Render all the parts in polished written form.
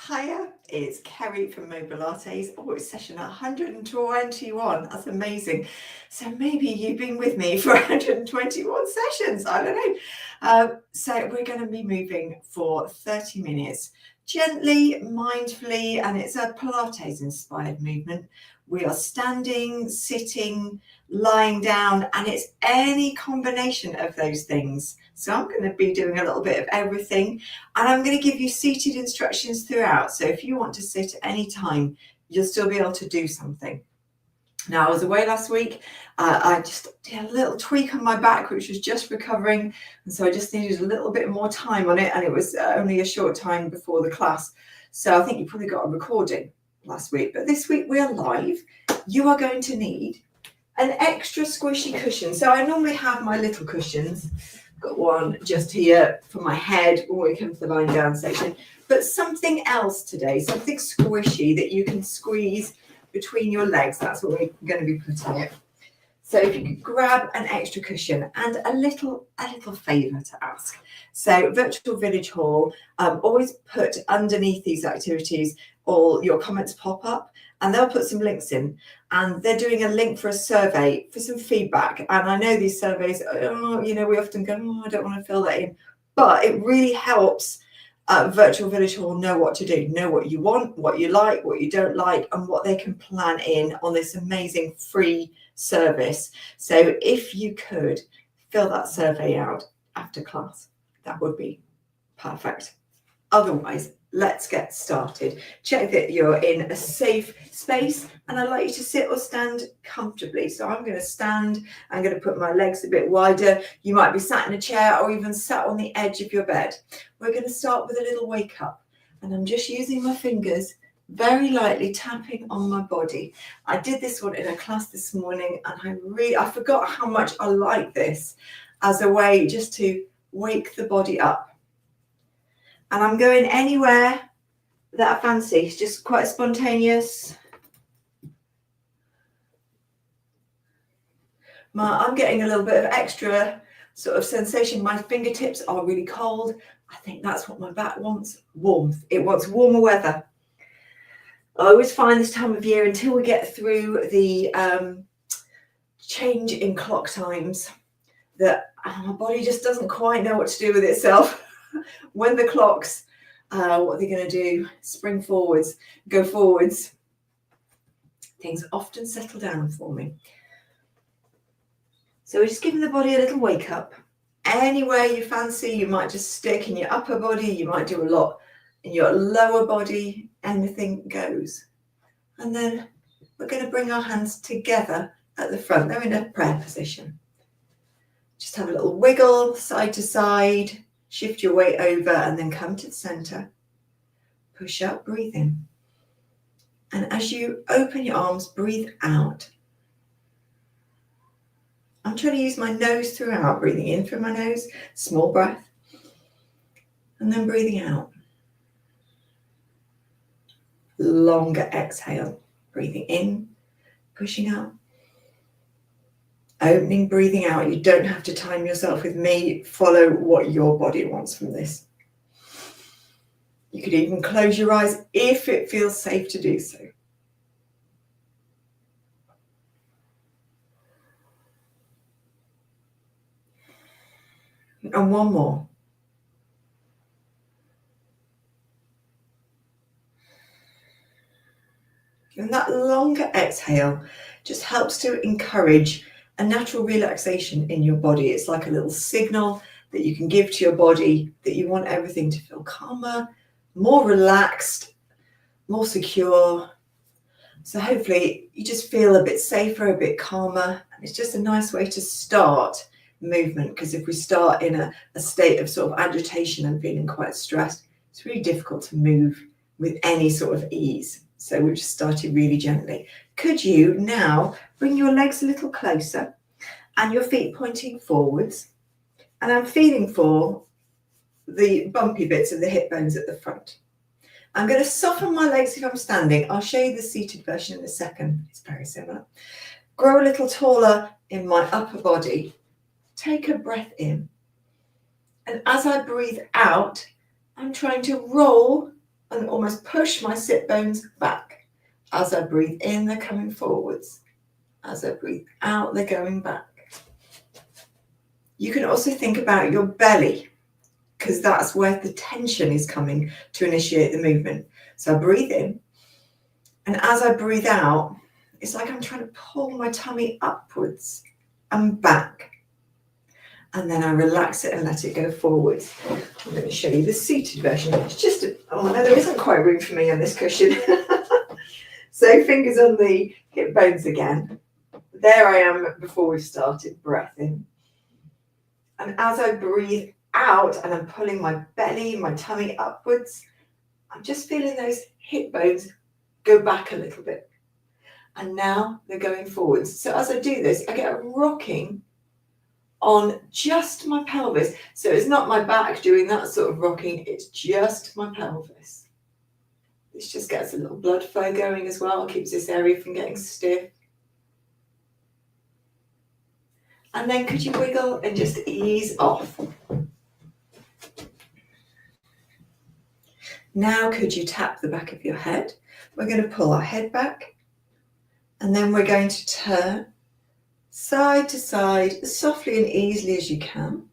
Hiya, it's Kerry from Mobilates. Oh, it's session 121. That's amazing. So maybe you've been with me for 121 sessions. I don't know. So we're going to be moving for 30 minutes, gently, mindfully, and it's a Pilates inspired movement. We are standing, sitting, lying down, and it's any combination of those things. So I'm going to be doing a little bit of everything, and I'm going to give you seated instructions throughout. So if you want to sit at any time, you'll still be able to do something. Now, I was away last week. I just did a little tweak on my back, which was just recovering. And so I just needed a little bit more time on it. And it was only a short time before the class. So I think you probably got a recording last week. But this week we are live. You are going to need an extra squishy cushion. So I normally have my little cushions. Got one just here for my head when we come to the lying down section. But something else today, something squishy that you can squeeze between your legs. That's what we're going to be putting it. So if you could grab an extra cushion, and a little favour to ask. So Virtual Village Hall, always put underneath these activities all your comments pop up, and they'll put some links in, and they're doing a link for a survey for some feedback. And I know these surveys, we often go, I don't want to fill that in, but it really helps Virtual Village Hall know what to do, know what you want, what you like, what you don't like, and what they can plan in on this amazing free service. So if you could fill that survey out after class, that would be perfect. Otherwise, let's get started. Check that you're in a safe space, and I'd like you to sit or stand comfortably. So I'm going to stand. I'm going to put my legs a bit wider. You might be sat in a chair or even sat on the edge of your bed. We're going to start with a little wake up, and I'm just using my fingers very lightly tapping on my body. I did this one in a class this morning, and I forgot how much I like this as a way just to wake the body up. And I'm going anywhere that I fancy. It's just quite spontaneous. I'm getting a little bit of extra sort of sensation. My fingertips are really cold. I think that's what my back wants, warmth. It wants warmer weather. I always find this time of year, until we get through the change in clock times, that my body just doesn't quite know what to do with itself. When the clocks, what are they going to do? Spring forwards, go forwards. Things often settle down for me. So we're just giving the body a little wake up. Anywhere you fancy, you might just stick in your upper body. You might do a lot in your lower body. Anything goes. And then we're going to bring our hands together at the front. They're in a prayer position. Just have a little wiggle side to side. Shift your weight over and then come to the center. Push up, breathe in. And as you open your arms, breathe out. I'm trying to use my nose throughout, breathing in through my nose, small breath. And then breathing out. Longer exhale, breathing in, pushing up. Opening, breathing out. You don't have to time yourself with me. Follow what your body wants from this. You could even close your eyes if it feels safe to do so. And one more. And that longer exhale just helps to encourage a natural relaxation in your body. It's like a little signal that you can give to your body that you want everything to feel calmer, more relaxed, more secure. So hopefully you just feel a bit safer, a bit calmer. And it's just a nice way to start movement, because if we start in a state of sort of agitation and feeling quite stressed, it's really difficult to move with any sort of ease. So we've just started really gently. Could you now bring your legs a little closer and your feet pointing forwards? And I'm feeling for the bumpy bits of the hip bones at the front. I'm going to soften my legs if I'm standing. I'll show you the seated version in a second. It's very similar. Grow a little taller in my upper body. Take a breath in. And as I breathe out, I'm trying to roll and almost push my sit bones back. As I breathe in, they're coming forwards. As I breathe out, they're going back. You can also think about your belly, because that's where the tension is coming to initiate the movement. So I breathe in, and as I breathe out, it's like I'm trying to pull my tummy upwards and back. And then I relax it and let it go forwards. I'm going to show you the seated version. It's just, oh no, there isn't quite room for me on this cushion. So fingers on the hip bones again. There I am before we've started, breath in. And as I breathe out and I'm pulling my belly, my tummy upwards, I'm just feeling those hip bones go back a little bit. And now they're going forwards. So as I do this, I get a rocking on just my pelvis. So it's not my back doing that sort of rocking, it's just my pelvis. This just gets a little blood flow going as well, keeps this area from getting stiff. And then could you wiggle and just ease off? Now could you tap the back of your head? We're going to pull our head back, and then we're going to turn side to side as softly and easily as you can.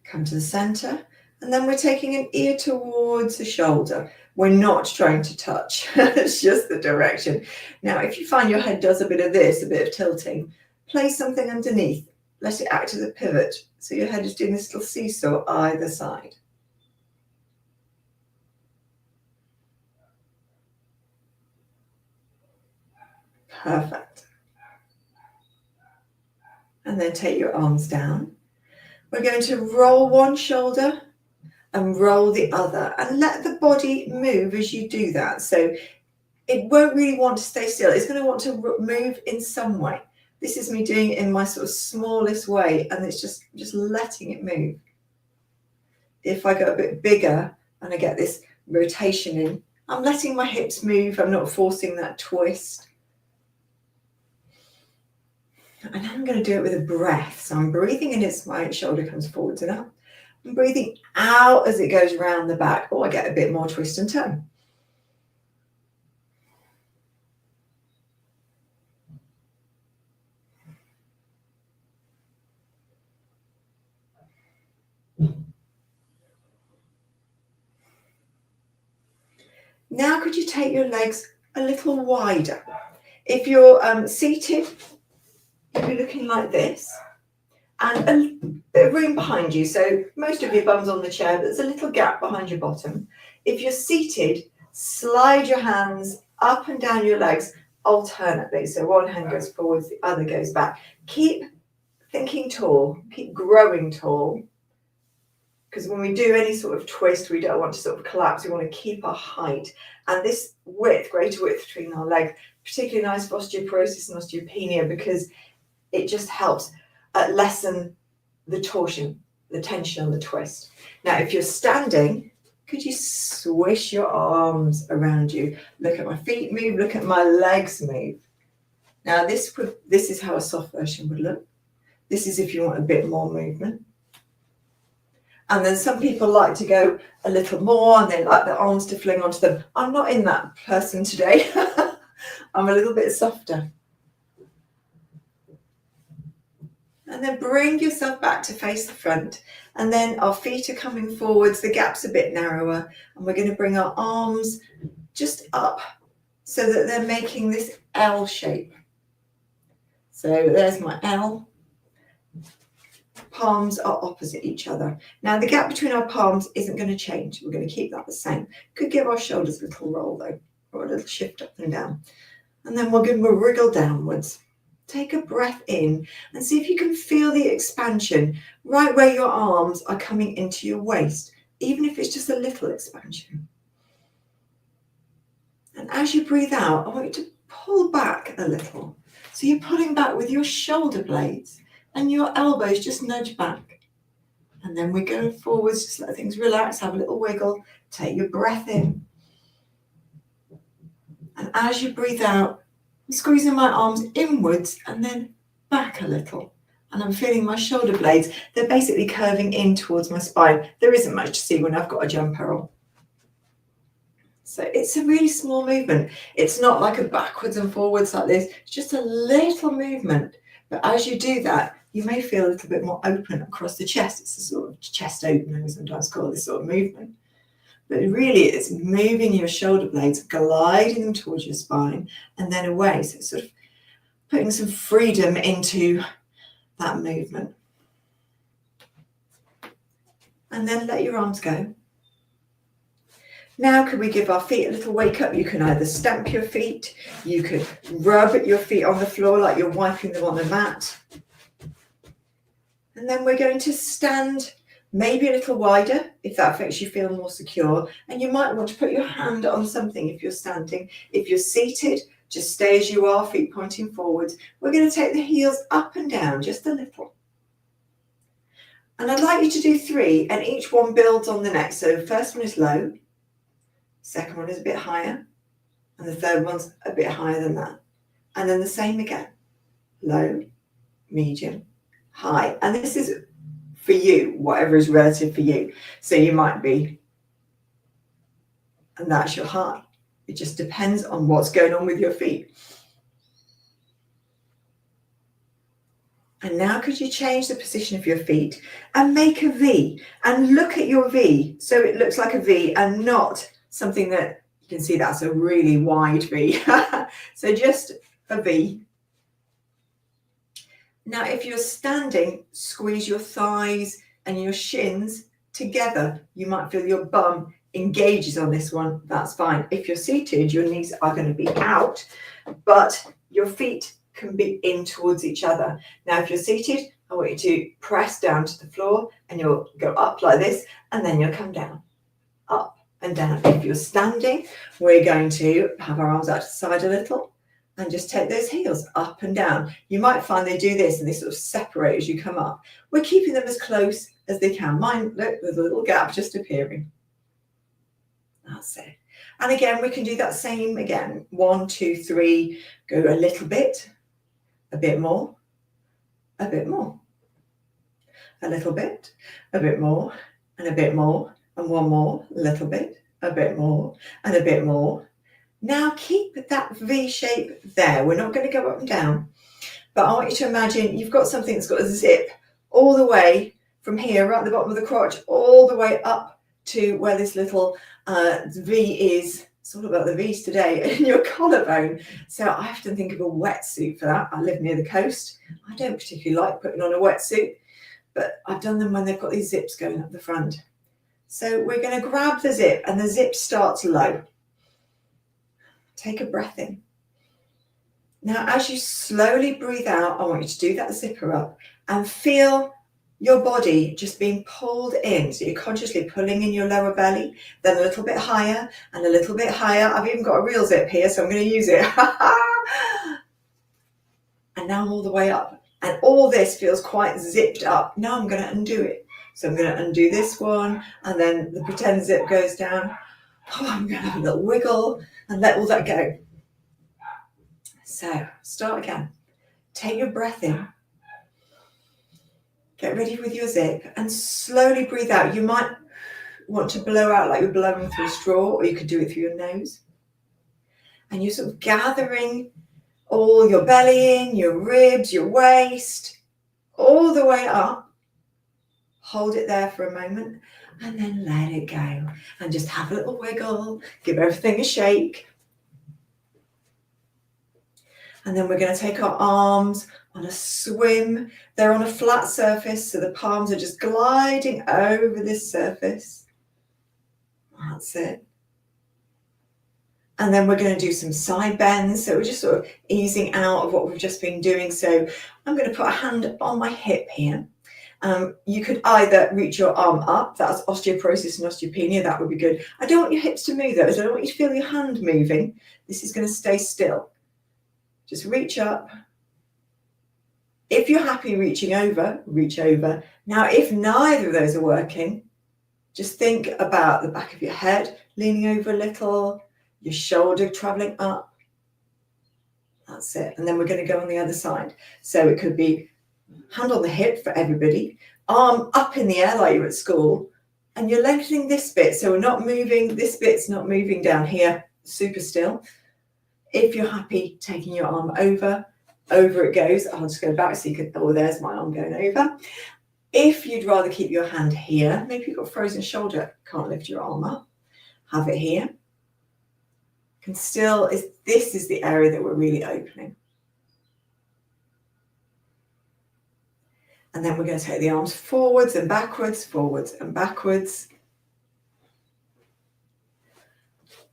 Come to the center, and then we're taking an ear towards the shoulder. We're not trying to touch, it's just the direction. Now, if you find your head does a bit of this, a bit of tilting, place something underneath. Let it act as a pivot. So your head is doing this little seesaw either side. Perfect. And then take your arms down. We're going to roll one shoulder and roll the other, and let the body move as you do that. So it won't really want to stay still. It's going to want to move in some way. This is me doing it in my sort of smallest way, and it's just letting it move. If I go a bit bigger and I get this rotation in, I'm letting my hips move. I'm not forcing that twist. And I'm going to do it with a breath. So I'm breathing in as my shoulder comes forwards and up. I'm breathing out as it goes around the back. Oh, I get a bit more twist and turn. Now could you take your legs a little wider? If you're seated, you'll be looking like this, and a bit of room behind you. So most of your bum's on the chair, but there's a little gap behind your bottom. If you're seated, slide your hands up and down your legs alternately. So one hand goes forwards, the other goes back. Keep thinking tall, keep growing tall. Because when we do any sort of twist, we don't want to sort of collapse. We want to keep our height. And this width, greater width between our legs, particularly nice for osteoporosis and osteopenia, because it just helps lessen the torsion, the tension on the twist. Now, if you're standing, could you swish your arms around you? Look at my feet move, look at my legs move. Now, this is how a soft version would look. This is if you want a bit more movement. And then some people like to go a little more and they like their arms to fling onto them. I'm not in that person today. I'm a little bit softer. And then bring yourself back to face the front. And then our feet are coming forwards. The gap's a bit narrower. And we're going to bring our arms just up so that they're making this L shape. So there's my L. Palms are opposite each other. Now the gap between our palms isn't going to change. We're going to keep that the same. Could give our shoulders a little roll though, or a little shift up and down. And then we'll give them a wriggle downwards. Take a breath in and see if you can feel the expansion right where your arms are coming into your waist, even if it's just a little expansion. And as you breathe out, I want you to pull back a little. So you're pulling back with your shoulder blades and your elbows just nudge back. And then we're going forwards, just let things relax, have a little wiggle, take your breath in. And as you breathe out, I'm squeezing my arms inwards and then back a little. and I'm feeling my shoulder blades. They're basically curving in towards my spine. There isn't much to see when I've got a jumper on. So it's a really small movement. It's not like a backwards and forwards like this. It's just a little movement. But as you do that, you may feel a little bit more open across the chest. It's a sort of chest opener, we sometimes call this sort of movement. But really it's moving your shoulder blades, gliding them towards your spine and then away. So it's sort of putting some freedom into that movement. And then let your arms go. Now, could we give our feet a little wake up? You can either stamp your feet, you could rub your feet on the floor like you're wiping them on the mat. And then we're going to stand maybe a little wider if that makes you feel more secure. And you might want to put your hand on something if you're standing. If you're seated, just stay as you are, feet pointing forwards. We're going to take the heels up and down just a little. And I'd like you to do 3, and each one builds on the next. So the first one is low. Second one is a bit higher, and the third one's a bit higher than that. And then the same again, low, medium, high. And this is for you, whatever is relative for you. So you might be, and that's your high. It just depends on what's going on with your feet. And now could you change the position of your feet and make a V, and look at your V so it looks like a V and not something that you can see that's a really wide V. So just a V. Now, if you're standing, squeeze your thighs and your shins together. You might feel your bum engages on this one. That's fine. If you're seated, your knees are going to be out, but your feet can be in towards each other. Now, if you're seated, I want you to press down to the floor and you'll go up like this, and then you'll come down, up and down. If you're standing, we're going to have our arms out to the side a little and just take those heels up and down. You might find they do this and they sort of separate as you come up. We're keeping them as close as they can. Mine, look, there's a little gap just appearing. That's it. And again, we can do that same again. 1, 2, 3, go a little bit, a bit more, a bit more, a little bit, a bit more, and a bit more. And one more, a little bit, a bit more, and a bit more. Now keep that V shape there. We're not going to go up and down, but I want you to imagine you've got something that's got a zip all the way from here, right at the bottom of the crotch, all the way up to where this little V is. It's all about the V's today, in your collarbone. So I often think of a wetsuit for that. I live near the coast. I don't particularly like putting on a wetsuit, but I've done them when they've got these zips going up the front. So we're going to grab the zip, and the zip starts low. Take a breath in. Now, as you slowly breathe out, I want you to do that zipper up and feel your body just being pulled in. So you're consciously pulling in your lower belly, then a little bit higher and a little bit higher. I've even got a real zip here, so I'm going to use it. And now I'm all the way up. And all this feels quite zipped up. Now I'm going to undo it. So I'm going to undo this one, and then the pretend zip goes down. Oh, I'm going to have a little wiggle and let all that go. So start again. Take your breath in. Get ready with your zip and slowly breathe out. You might want to blow out like you're blowing through a straw, or you could do it through your nose. And you're sort of gathering all your belly in, your ribs, your waist, all the way up. Hold it there for a moment and then let it go. And just have a little wiggle. Give everything a shake. And then we're going to take our arms on a swim. They're on a flat surface, so the palms are just gliding over this surface. That's it. And then we're going to do some side bends. So we're just sort of easing out of what we've just been doing. So I'm going to put a hand on my hip here. You could either reach your arm up, that's osteoporosis and osteopenia, that would be good. I don't want your hips to move though, so I don't want you to feel your hand moving. This is going to stay still. Just reach up. If you're happy reaching over, reach over. Now, if neither of those are working, just think about the back of your head leaning over a little, your shoulder traveling up. That's it. And then we're going to go on the other side. So it could be Hand on the hip for everybody. Arm up in the air like you're at school. And you're lengthening this bit. So we're not moving, this bit's not moving down here, super still. If you're happy taking your arm over it goes. I'll just go back so you can, oh, there's my arm going over. If you'd rather keep your hand here, maybe you've got frozen shoulder, can't lift your arm up, have it here. Can still, this is the area that we're really opening. And then we're going to take the arms forwards and backwards, forwards and backwards.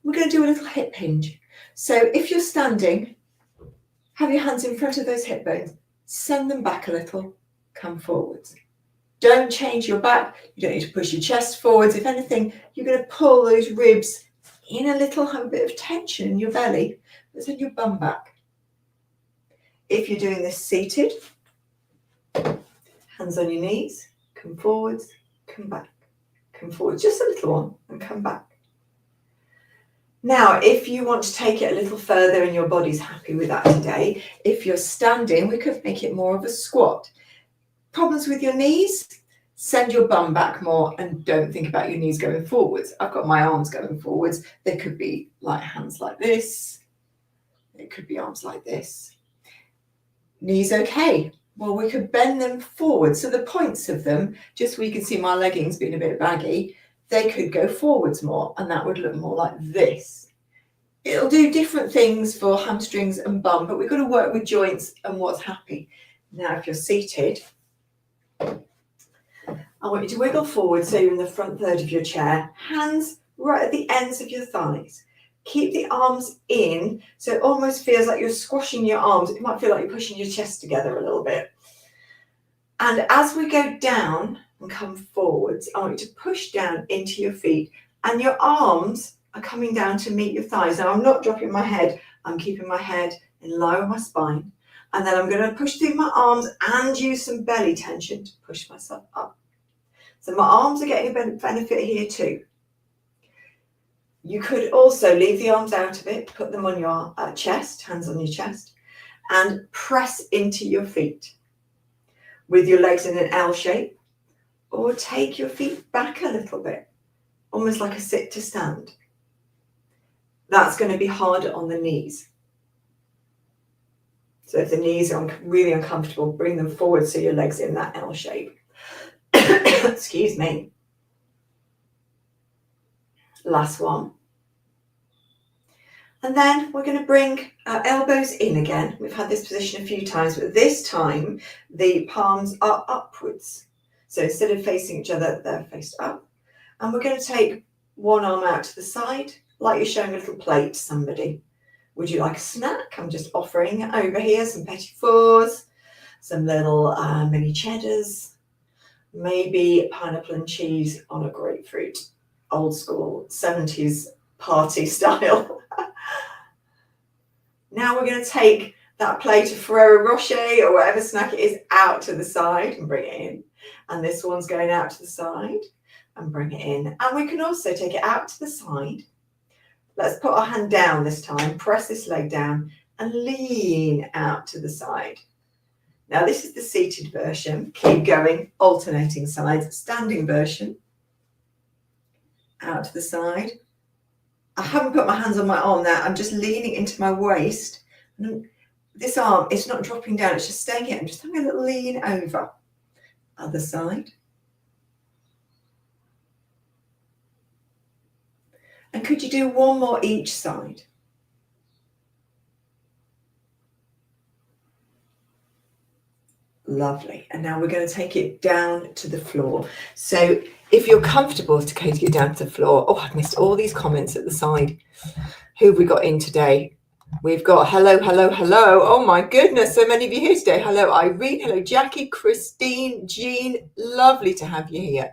We're going to do a little hip hinge. So if you're standing, have your hands in front of those hip bones, send them back a little, come forwards. Don't change your back, you don't need to push your chest forwards. If anything, you're going to pull those ribs in a little, have a bit of tension in your belly, but send your bum back. If you're doing this seated, hands on your knees, come forwards, come back, come forwards, just a little one, and come back. Now, if you want to take it a little further and your body's happy with that today, if you're standing, we could make it more of a squat. Problems with your knees? Send your bum back more and don't think about your knees going forwards. I've got my arms going forwards. They could be like hands like this. It could be arms like this. Knees okay. Well, we could bend them forward. So the points of them, just so you can see my leggings being a bit baggy, they could go forwards more and that would look more like this. It'll do different things for hamstrings and bum, but we've got to work with joints and what's happy. Now, if you're seated, I want you to wiggle forward so you're in the front third of your chair. Hands right at the ends of your thighs. Keep the arms in, so it almost feels like you're squashing your arms. It might feel like you're pushing your chest together a little bit. And as we go down and come forwards, I want you to push down into your feet and your arms are coming down to meet your thighs. Now, I'm not dropping my head. I'm keeping my head in line with my spine. And then I'm going to push through my arms and use some belly tension to push myself up. So my arms are getting a benefit here too. You could also leave the arms out of it, put them on your chest, hands on your chest, and press into your feet with your legs in an L shape, or take your feet back a little bit, almost like a sit to stand. That's going to be harder on the knees. So if the knees are really uncomfortable, bring them forward so your legs in that L shape. Excuse me. Last one. And then we're going to bring our elbows in again. We've had this position a few times, but this time the palms are upwards. So instead of facing each other, they're faced up. And we're going to take one arm out to the side, like you're showing a little plate to somebody. Would you like a snack? I'm just offering over here some petit fours, some little mini cheddars, maybe pineapple and cheese on a grapefruit, old school 70s party style. Now we're going to take that plate of Ferrero Rocher or whatever snack it is out to the side and bring it in. And this one's going out to the side and bring it in. And we can also take it out to the side. Let's put our hand down this time, press this leg down and lean out to the side. Now this is the seated version. Keep going, alternating sides. Standing version. Out to the side. I haven't put my hands on my arm there. I'm just leaning into my waist. And this arm, it's not dropping down. It's just staying here. I'm just having a little lean over. Other side. And could you do one more each side? Lovely. And now we're going to take it down to the floor. So if you're comfortable to take it down to the floor, oh, I've missed all these comments at the side. Who have we got in today? We've got hello, hello, hello. Oh my goodness, so many of you here today. Hello, Irene. Hello, Jackie, Christine, Jean. Lovely to have you here.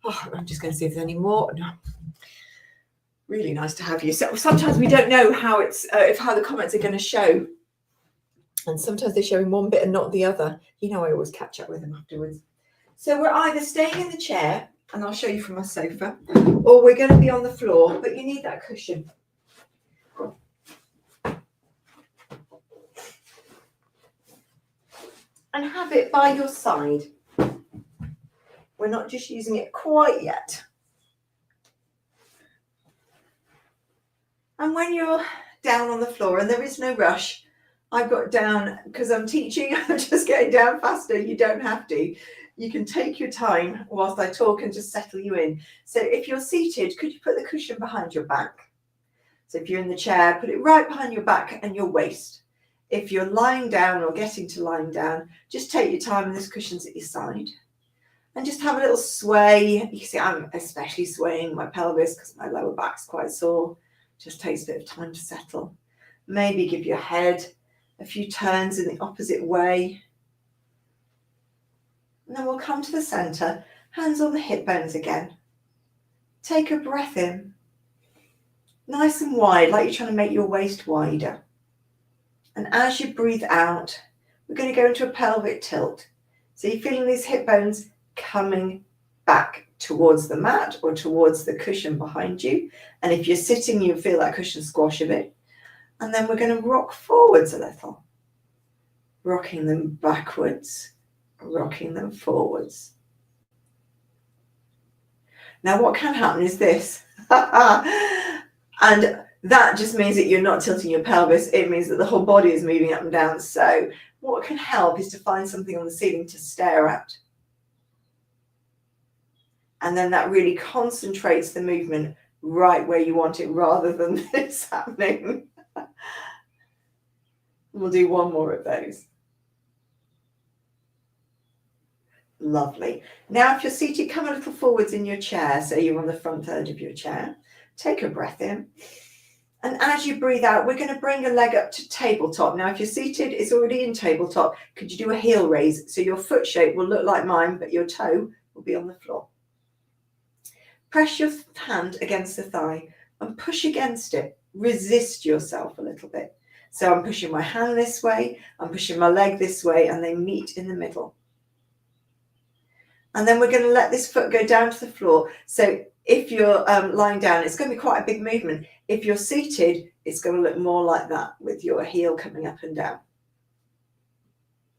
Oh, I'm just going to see if there's any more. No. Really nice to have you. So sometimes we don't know how how the comments are going to show. And sometimes they're showing one bit and not the other. You know, I always catch up with them afterwards. So we're either staying in the chair, and I'll show you from my sofa, or we're going to be on the floor, but you need that cushion. and have it by your side. We're not just using it quite yet. And when you're down on the floor, and there is no rush, I've got down because I'm teaching, I'm just getting down faster. You don't have to. You can take your time whilst I talk and just settle you in. So if you're seated, could you put the cushion behind your back? So if you're in the chair, put it right behind your back and your waist. If you're lying down or getting to lying down, just take your time and this cushion's at your side. And just have a little sway. You can see I'm especially swaying my pelvis because my lower back's quite sore. Just takes a bit of time to settle. Maybe give your head a few turns in the opposite way. And then we'll come to the center, hands on the hip bones again. Take a breath in. Nice and wide, like you're trying to make your waist wider. And as you breathe out, we're going to go into a pelvic tilt. So you're feeling these hip bones coming back towards the mat or towards the cushion behind you. And if you're sitting, you feel that cushion squash a bit. And then we're going to rock forwards a little. Rocking them backwards, rocking them forwards. Now what can happen is this. And that just means that you're not tilting your pelvis. It means that the whole body is moving up and down. So what can help is to find something on the ceiling to stare at. And then that really concentrates the movement right where you want it rather than this happening. We'll do one more of those. Lovely. Now, if you're seated, come a little forwards in your chair. So you're on the front third of your chair. Take a breath in. And as you breathe out, we're going to bring a leg up to tabletop. Now, if you're seated, it's already in tabletop. Could you do a heel raise? So your foot shape will look like mine, but your toe will be on the floor. Press your hand against the thigh and push against it. Resist yourself a little bit. So I'm pushing my hand this way, I'm pushing my leg this way, and they meet in the middle. And then we're going to let this foot go down to the floor. So if you're lying down, it's going to be quite a big movement. If you're seated, it's going to look more like that with your heel coming up and down.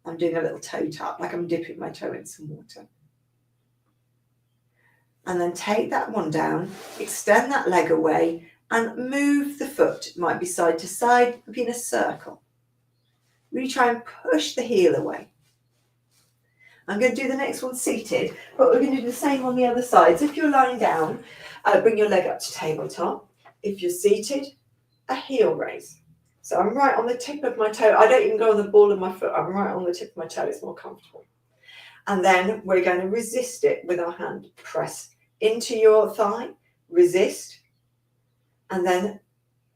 I'm doing a little toe tap, like I'm dipping my toe in some water. And then take that one down, extend that leg away, and move the foot. It might be side to side, be in a circle. Really try and push the heel away. I'm going to do the next one seated, but we're going to do the same on the other side. So if you're lying down, bring your leg up to tabletop. If you're seated, a heel raise. So I'm right on the tip of my toe. I don't even go on the ball of my foot. I'm right on the tip of my toe. It's more comfortable. And then we're going to resist it with our hand. Press into your thigh, resist. And then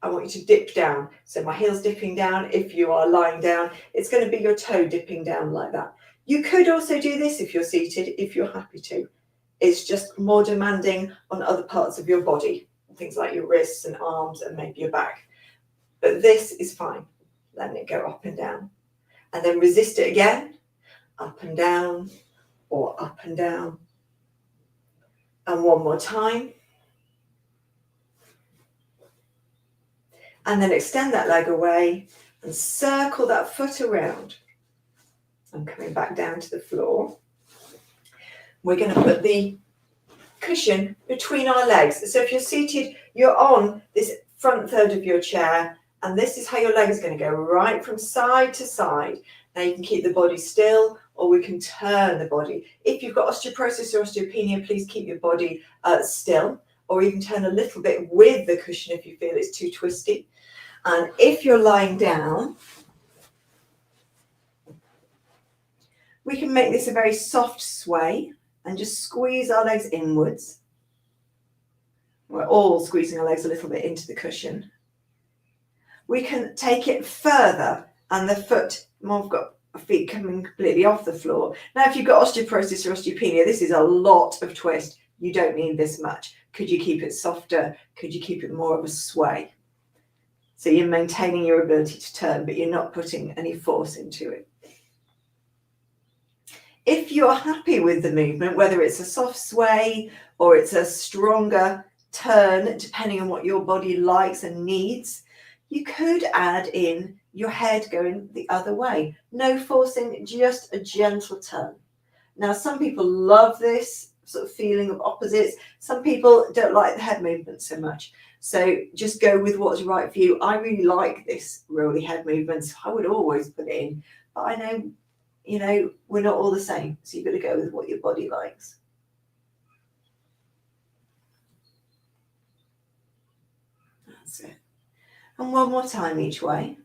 I want you to dip down. So my heel's dipping down. If you are lying down, it's going to be your toe dipping down like that. You could also do this if you're seated, if you're happy to. It's just more demanding on other parts of your body, things like your wrists and arms and maybe your back. But this is fine. Letting it go up and down. And then resist it again, up and down, or up and down. And one more time. And then extend that leg away and circle that foot around. And coming back down to the floor. We're going to put the cushion between our legs. So if you're seated, you're on this front third of your chair, and this is how your leg is going to go right from side to side. Now you can keep the body still, or we can turn the body. If you've got osteoporosis or osteopenia, please keep your body still, or even turn a little bit with the cushion if you feel it's too twisty. And if you're lying down, we can make this a very soft sway and just squeeze our legs inwards. We're all squeezing our legs a little bit into the cushion. We can take it further and the foot, we've got feet coming completely off the floor. Now, if you've got osteoporosis or osteopenia, this is a lot of twist. You don't need this much. Could you keep it softer? Could you keep it more of a sway? So you're maintaining your ability to turn, but you're not putting any force into it. If you're happy with the movement, whether it's a soft sway or it's a stronger turn, depending on what your body likes and needs, You could add in your head going the other way. No forcing, just a gentle turn. Now, some people love this sort of feeling of opposites. Some people don't like the head movement so much. So just go with what's right for you. I really like this rolly head movement, so I would always put it in. But I know, you know, we're not all the same. So you've got to go with what your body likes. That's it. And one more time each way.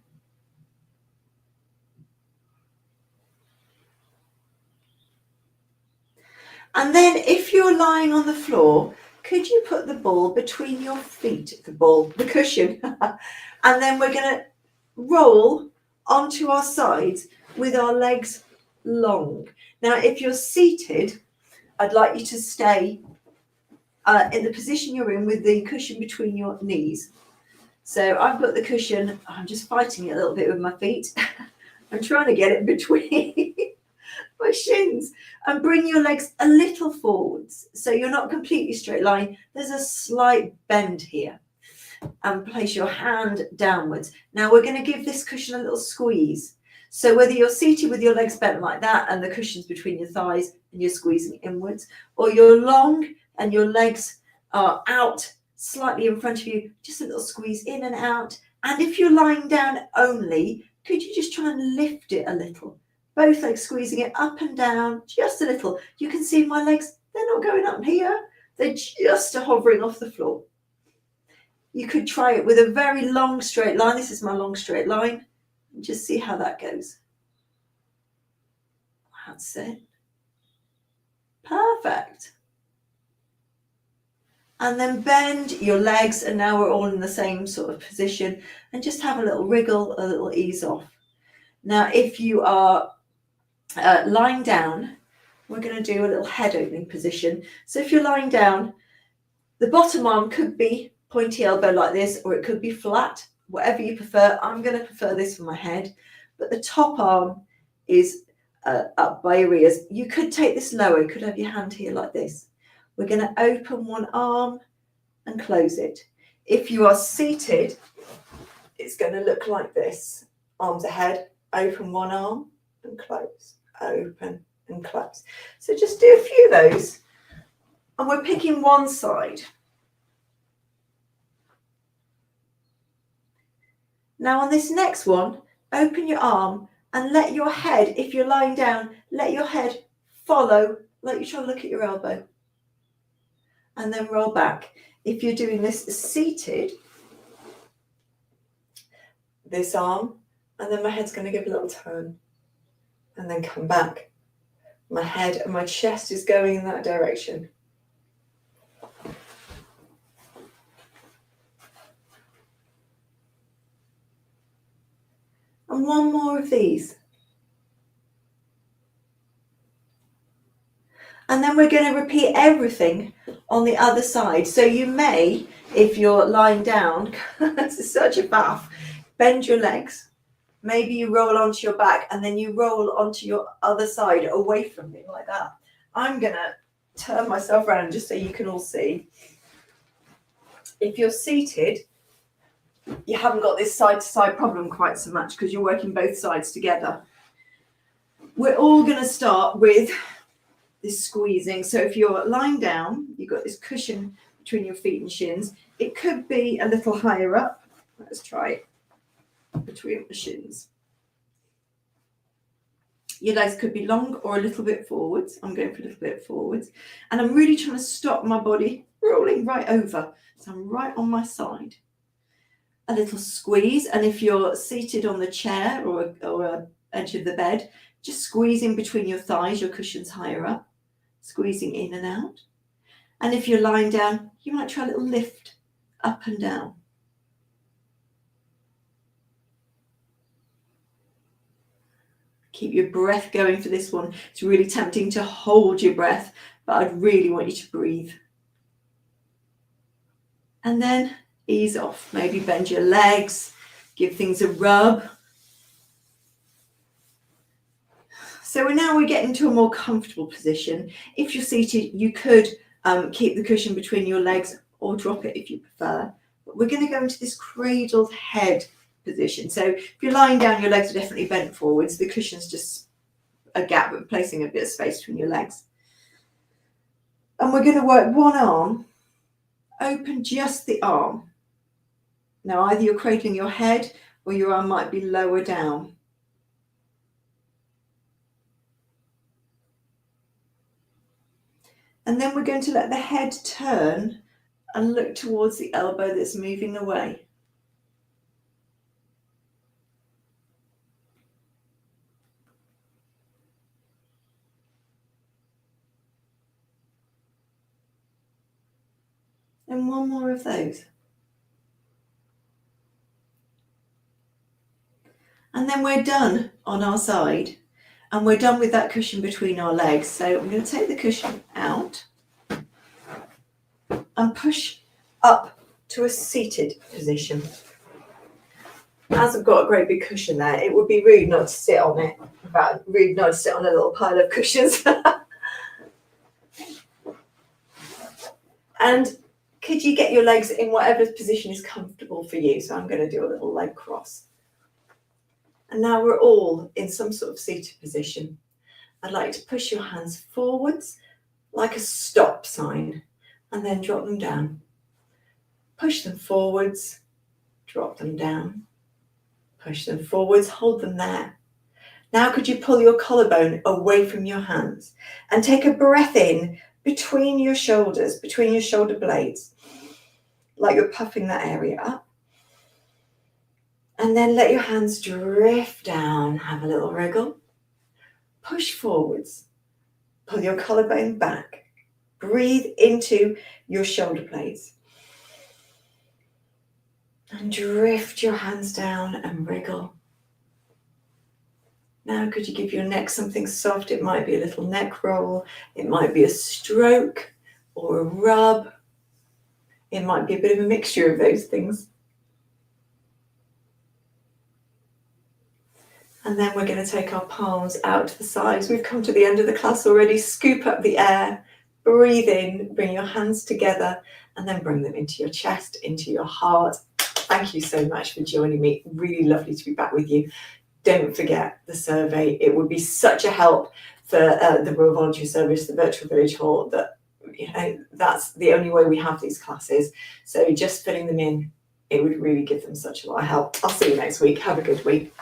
And then if you're lying on the floor, could you put the ball between your feet, the cushion, and then we're going to roll onto our sides with our legs long. Now, if you're seated, I'd like you to stay in the position you're in with the cushion between your knees. So I've got the cushion, I'm just fighting it a little bit with my feet. I'm trying to get it between my shins, and bring your legs a little forwards so you're not completely straight line. There's a slight bend here, and place your hand downwards. Now we're going to give this cushion a little squeeze. So whether you're seated with your legs bent like that and the cushion's between your thighs and you're squeezing inwards, or you're long and your legs are out slightly in front of you, just a little squeeze in and out. And if you're lying down only, could you just try and lift it a little? Both legs squeezing it up and down, just a little. You can see my legs, they're not going up here. They're just hovering off the floor. You could try it with a very long straight line. This is my long straight line. And just see how that goes. That's it. Perfect. And then bend your legs, and now we're all in the same sort of position, and just have a little wriggle, a little ease off. Now, if you are lying down, we're going to do a little head opening position. So if you're lying down, the bottom arm could be pointy elbow like this, or it could be flat, whatever you prefer. I'm going to prefer this for my head, but the top arm is up by your ears. You could take this lower, you could have your hand here like this. We're going to open one arm and close it. If you are seated, it's going to look like this. Arms ahead, open one arm and close, open and close. So just do a few of those, and we're picking one side. Now on this next one, open your arm and let your head, if you're lying down, let your head follow, like you're trying to look at your elbow. And then roll back. If you're doing this seated, this arm, and then my head's going to give a little turn and then come back. My head and my chest is going in that direction. And one more of these. And then we're going to repeat everything on the other side. So you may, if you're lying down, this is such a faff, bend your legs. Maybe you roll onto your back and then you roll onto your other side away from me like that. I'm going to turn myself around just so you can all see. If you're seated, you haven't got this side-to-side problem quite so much because you're working both sides together. We're all going to start with this squeezing. So if you're lying down, you've got this cushion between your feet and shins. It could be a little higher up. Let's try it between the shins. Your legs could be long or a little bit forwards. I'm going for a little bit forwards. And I'm really trying to stop my body rolling right over. So I'm right on my side. A little squeeze. And if you're seated on the chair or edge of the bed, just squeezing between your thighs, your cushion's higher up, squeezing in and out. And if you're lying down, you might try a little lift up and down. Keep your breath going for this one. It's really tempting to hold your breath, but I'd really want you to breathe. And then ease off. Maybe bend your legs, give things a rub. So we're getting to a more comfortable position. If you're seated, you could keep the cushion between your legs or drop it if you prefer. But we're going to go into this cradled head position. So if you're lying down, your legs are definitely bent forwards. The cushion's just a gap, but placing a bit of space between your legs. And we're going to work one arm, open just the arm. Now either you're cradling your head or your arm might be lower down. And then we're going to let the head turn and look towards the elbow that's moving away. And one more of those. And then we're done on our side. And we're done with that cushion between our legs. So I'm going to take the cushion out and push up to a seated position. As I've got a great big cushion there, it would be rude not to sit on it. In fact, rude not to sit on a little pile of cushions. And could you get your legs in whatever position is comfortable for you? So I'm going to do a little leg cross. And now we're all in some sort of seated position. I'd like to push your hands forwards like a stop sign and then drop them down. Push them forwards, drop them down. Push them forwards, hold them there. Now could you pull your collarbone away from your hands and take a breath in between your shoulders, between your shoulder blades, like you're puffing that area up. And then let your hands drift down, have a little wriggle. Push forwards, pull your collarbone back. Breathe into your shoulder blades. And drift your hands down and wriggle. Now could you give your neck something soft? It might be a little neck roll. It might be a stroke or a rub. It might be a bit of a mixture of those things. And then we're going to take our palms out to the sides. We've come to the end of the class already. Scoop up the air, breathe in, bring your hands together, and then bring them into your chest, into your heart. Thank you so much for joining me. Really lovely to be back with you. Don't forget the survey. It would be such a help for the Royal Voluntary Service, the Virtual Village Hall, that that's the only way we have these classes. So just filling them in, it would really give them such a lot of help. I'll see you next week. Have a good week.